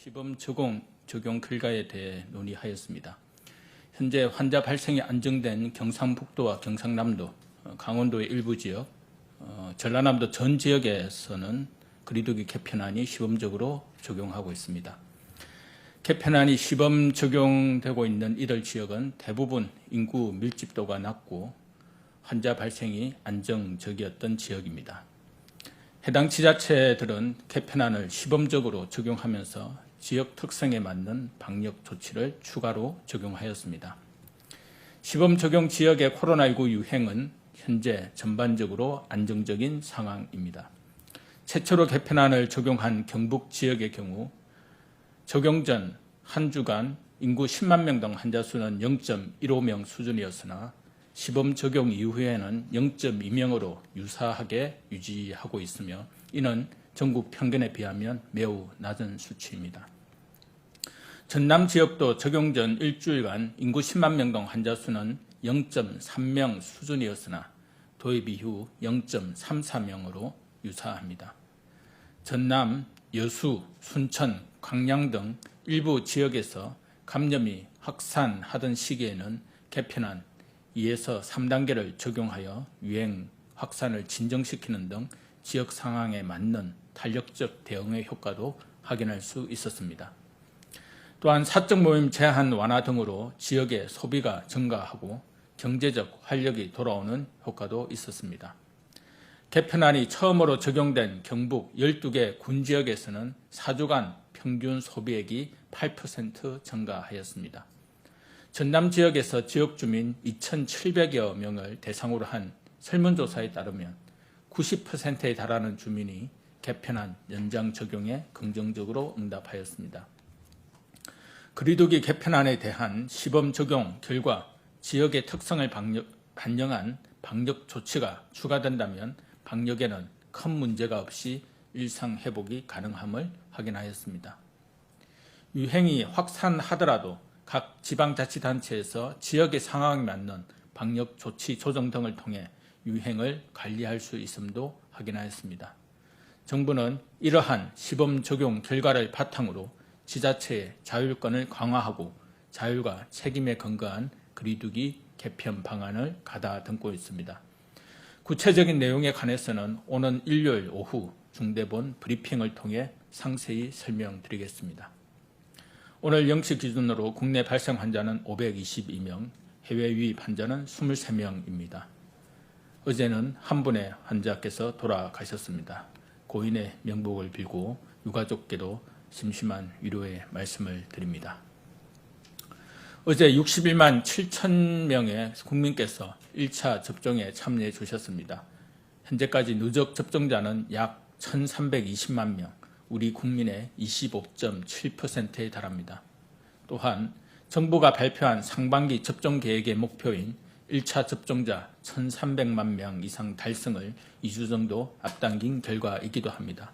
시범 적용 결과에 대해 논의하였습니다. 현재 환자 발생이 안정된 경상북도와 경상남도, 강원도의 일부 지역, 전라남도 전 지역에서는 거리두기 개편안이 시범적으로 적용하고 있습니다. 개편안이 시범 적용되고 있는 이들 지역은 대부분 인구 밀집도가 낮고 환자 발생이 안정적이었던 지역입니다. 해당 지자체들은 개편안을 시범적으로 적용하면서 지역 특성에 맞는 방역 조치를 추가로 적용하였습니다. 시범 적용 지역의 코로나19 유행은 현재 전반적으로 안정적인 상황입니다. 최초로 개편안을 적용한 경북 지역의 경우 적용 전 한 주간 인구 10만 명 등 환자 수는 0.15명 수준이었으나 시범 적용 이후에는 0.2명으로 유사하게 유지하고 있으며 이는 전국 평균에 비하면 매우 낮은 수치입니다. 전남 지역도 적용 전 일주일간 인구 10만 명 등 환자 수는 0.3명 수준이었으나 도입 이후 0.34명으로 유사합니다. 전남, 여수, 순천, 광양 등 일부 지역에서 감염이 확산하던 시기에는 개편안 2에서 3단계를 적용하여 유행 확산을 진정시키는 등 지역 상황에 맞는 탄력적 대응의 효과도 확인할 수 있었습니다. 또한 사적 모임 제한 완화 등으로 지역의 소비가 증가하고 경제적 활력이 돌아오는 효과도 있었습니다. 개편안이 처음으로 적용된 경북 12개 군지역에서는 4주간 평균 소비액이 8% 증가하였습니다. 전남 지역에서 지역 주민 2,700여 명을 대상으로 한 설문조사에 따르면 90%에 달하는 주민이 개편안 연장 적용에 긍정적으로 응답하였습니다. 거리두기 개편안에 대한 시범 적용 결과 지역의 특성을 반영한 방역 조치가 추가된다면 방역에는 큰 문제가 없이 일상 회복이 가능함을 확인하였습니다. 유행이 확산하더라도 각 지방자치단체에서 지역의 상황에 맞는 방역 조치 조정 등을 통해 유행을 관리할 수 있음도 확인하였습니다. 정부는 이러한 시범 적용 결과를 바탕으로 지자체의 자율권을 강화하고 자율과 책임에 근거한 거리두기 개편 방안을 가다듬고 있습니다. 구체적인 내용에 관해서는 오는 일요일 오후 중대본 브리핑을 통해 상세히 설명드리겠습니다. 오늘 0시 기준으로 국내 발생 환자는 522명, 해외 유입 환자는 23명입니다. 어제는 한 분의 환자께서 돌아가셨습니다. 고인의 명복을 빌고 유가족께도 심심한 위로의 말씀을 드립니다. 어제 61만 7천 명의 국민께서 1차 접종에 참여해 주셨습니다. 현재까지 누적 접종자는 약 1,320만 명, 우리 국민의 25.7%에 달합니다. 또한 정부가 발표한 상반기 접종 계획의 목표인 1차 접종자 1,300만 명 이상 달성을 2주 정도 앞당긴 결과이기도 합니다.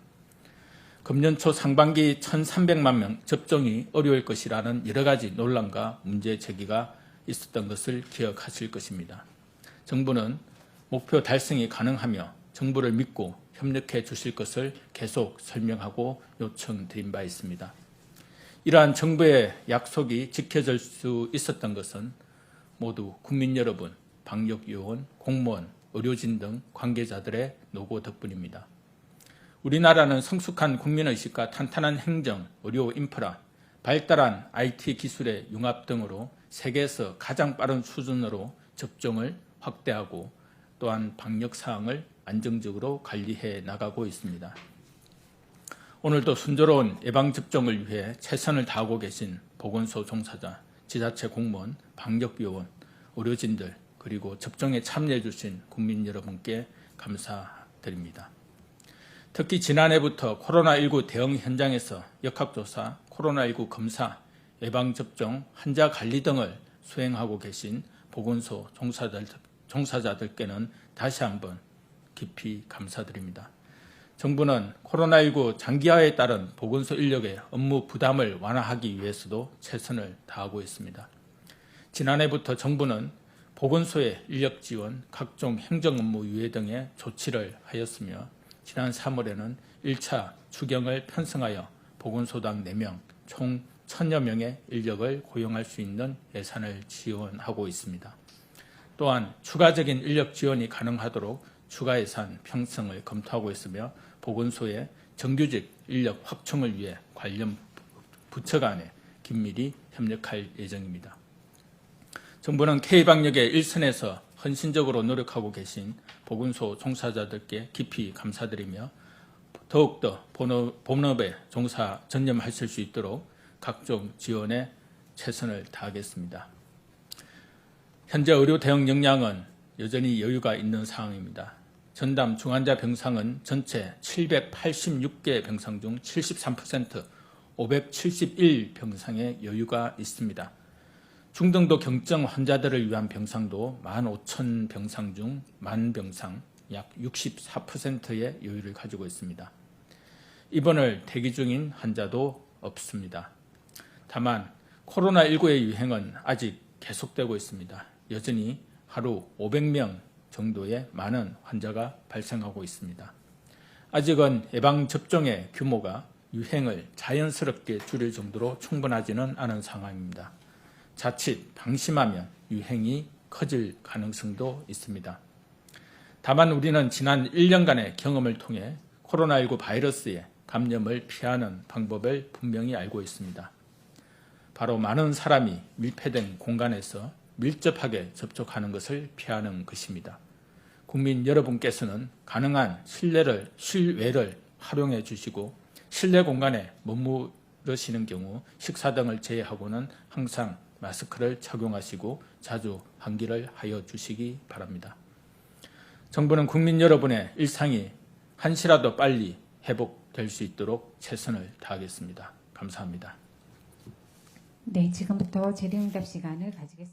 금년 초 상반기 1,300만 명 접종이 어려울 것이라는 여러 가지 논란과 문제 제기가 있었던 것을 기억하실 것입니다. 정부는 목표 달성이 가능하며 정부를 믿고 협력해 주실 것을 계속 설명하고 요청드린 바 있습니다. 이러한 정부의 약속이 지켜질 수 있었던 것은 모두 국민 여러분, 방역요원, 공무원, 의료진 등 관계자들의 노고 덕분입니다. 우리나라는 성숙한 국민의식과 탄탄한 행정, 의료 인프라, 발달한 IT 기술의 융합 등으로 세계에서 가장 빠른 수준으로 접종을 확대하고 또한 방역 사항을 안정적으로 관리해 나가고 있습니다. 오늘도 순조로운 예방접종을 위해 최선을 다하고 계신 보건소 종사자, 지자체 공무원, 방역요원, 의료진들 그리고 접종에 참여해 주신 국민 여러분께 감사드립니다. 특히 지난해부터 코로나19 대응 현장에서 역학조사, 코로나19 검사, 예방접종, 환자관리 등을 수행하고 계신 보건소 종사자들께는 다시 한번 깊이 감사드립니다. 정부는 코로나19 장기화에 따른 보건소 인력의 업무 부담을 완화하기 위해서도 최선을 다하고 있습니다. 지난해부터 정부는 보건소의 인력 지원, 각종 행정업무 유예 등의 조치를 하였으며 지난 3월에는 1차 추경을 편성하여 보건소당 4명, 총 1,000여 명의 인력을 고용할 수 있는 예산을 지원하고 있습니다. 또한 추가적인 인력 지원이 가능하도록 추가 예산 편성을 검토하고 있으며 보건소의 정규직 인력 확충을 위해 관련 부처 간에 긴밀히 협력할 예정입니다. 정부는 K방역의 일선에서 헌신적으로 노력하고 계신 보건소 종사자들께 깊이 감사드리며 더욱더 본업에 전념하실 수 있도록 각종 지원에 최선을 다하겠습니다. 현재 의료 대응 역량은 여전히 여유가 있는 상황입니다. 전담 중환자 병상은 전체 786개 병상 중 73%, 571병상의 여유가 있습니다. 중등도 경증 환자들을 위한 병상도 15,000병상 중 만병상 약 64%의 여유를 가지고 있습니다. 입원을 대기 중인 환자도 없습니다. 다만 코로나19의 유행은 아직 계속되고 있습니다. 여전히 하루 500명 정도의 많은 환자가 발생하고 있습니다. 아직은 예방접종의 규모가 유행을 자연스럽게 줄일 정도로 충분하지는 않은 상황입니다. 자칫 방심하면 유행이 커질 가능성도 있습니다. 다만 우리는 지난 1년간의 경험을 통해 코로나19 바이러스의 감염을 피하는 방법을 분명히 알고 있습니다. 바로 많은 사람이 밀폐된 공간에서 밀접하게 접촉하는 것을 피하는 것입니다. 국민 여러분께서는 가능한 실외를 활용해 주시고 실내 공간에 머무르시는 경우 식사 등을 제외하고는 항상 마스크를 착용하시고 자주 환기를 하여 주시기 바랍니다. 정부는 국민 여러분의 일상이 한시라도 빨리 회복될 수 있도록 최선을 다하겠습니다. 감사합니다. 네, 지금부터 질의응답 시간을 가지겠습니다.